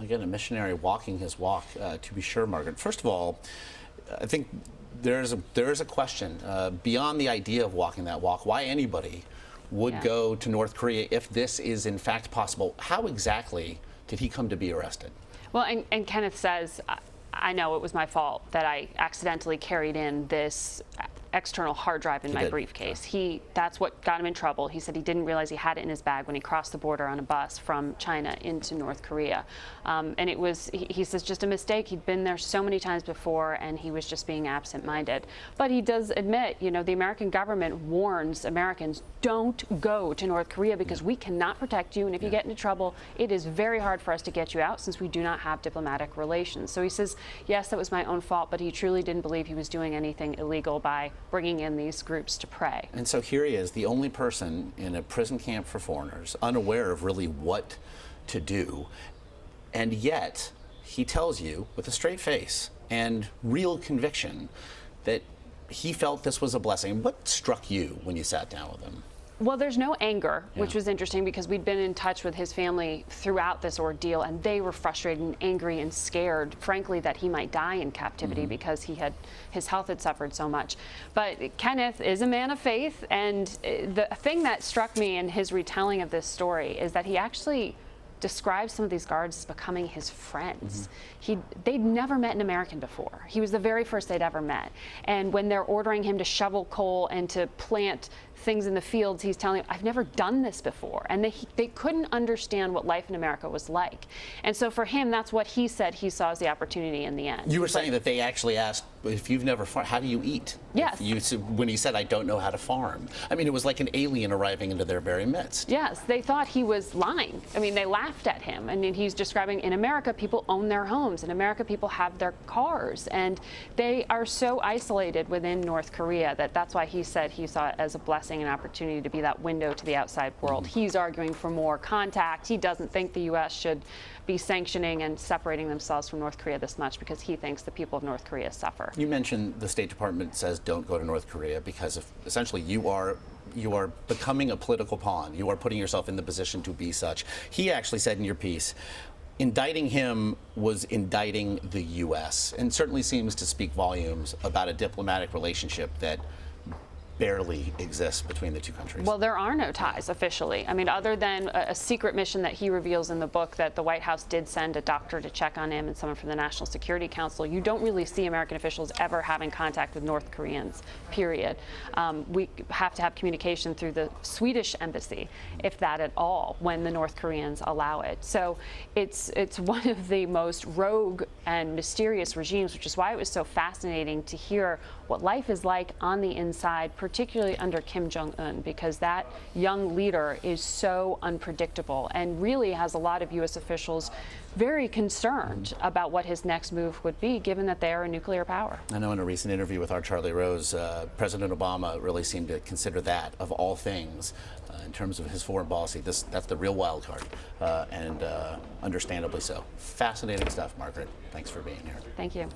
Again, a missionary walking his walk, to be sure, Margaret. First of all, I think there is a question beyond the idea of walking that walk. Why anybody would go to North Korea if this is in fact possible? How exactly did he come to be arrested? Well, and Kenneth says, I know it was my fault that I accidentally carried in this external hard drive in my briefcase. That's what got him in trouble. He said he didn't realize he had it in his bag when he crossed the border on a bus from China into North Korea. And it was, he says, just a mistake. He'd been there so many times before, and he was just being absent-minded. But he does admit, you know, the American government warns Americans, don't go to North Korea because we cannot protect you, and if you get into trouble, it is very hard for us to get you out since we do not have diplomatic relations. So he says, yes, that was my own fault, but he truly didn't believe he was doing anything illegal by bringing in these groups to pray. And so here he is, the only person in a prison camp for foreigners, unaware of really what to do, and yet he tells you with a straight face and real conviction that he felt this was a blessing. What struck you when you sat down with him? Well, there's no anger, which was interesting because we'd been in touch with his family throughout this ordeal, and they were frustrated and angry and scared, frankly, that he might die in captivity because his health had suffered so much. But Kenneth is a man of faith, and the thing that struck me in his retelling of this story is that he actually describes some of these guards as becoming his friends. They'd never met an American before. He was the very first they'd ever met. And when they're ordering him to shovel coal and to plant things in the fields, he's telling them, I've never done this before. And they couldn't understand what life in America was like. And so for him, that's what he said he saw as the opportunity in the end. You were saying that they actually asked, if you've never farmed, how do you eat? Yes. When he said, I don't know how to farm. I mean, it was like an alien arriving into their very midst. Yes, they thought he was lying. I mean, they laughed at him. I mean, he's describing, in America, people own their homes. In America, people have their cars. And they are so isolated within North Korea that's why he said he saw it as a blessing and opportunity to be that window to the outside world. He's arguing for more contact. He doesn't think the U.S. should be sanctioning and separating themselves from North Korea this much because he thinks the people of North Korea suffer. You mentioned the State Department says don't go to North Korea because of, essentially you are becoming a political pawn. You are putting yourself in the position to be such. He actually said in your piece, indicting him was indicting the U.S. and certainly seems to speak volumes about a diplomatic relationship that barely exists between the two countries. Well, there are no ties officially. I mean, other than a secret mission that he reveals in the book that the White House did send a doctor to check on him and someone from the National Security Council, you don't really see American officials ever having contact with North Koreans, period. We have to have communication through the Swedish embassy, if that at all, when the North Koreans allow it. So it's one of the most rogue and mysterious regimes, which is why it was so fascinating to hear what life is like on the inside, particularly under Kim Jong-un, because that young leader is so unpredictable and really has a lot of U.S. officials very concerned about what his next move would be, given that they are a nuclear power. I know in a recent interview with our Charlie Rose, President Obama really seemed to consider that, of all things, in terms of his foreign policy. That's the real wild card, and understandably so. Fascinating stuff, Margaret. Thanks for being here. Thank you.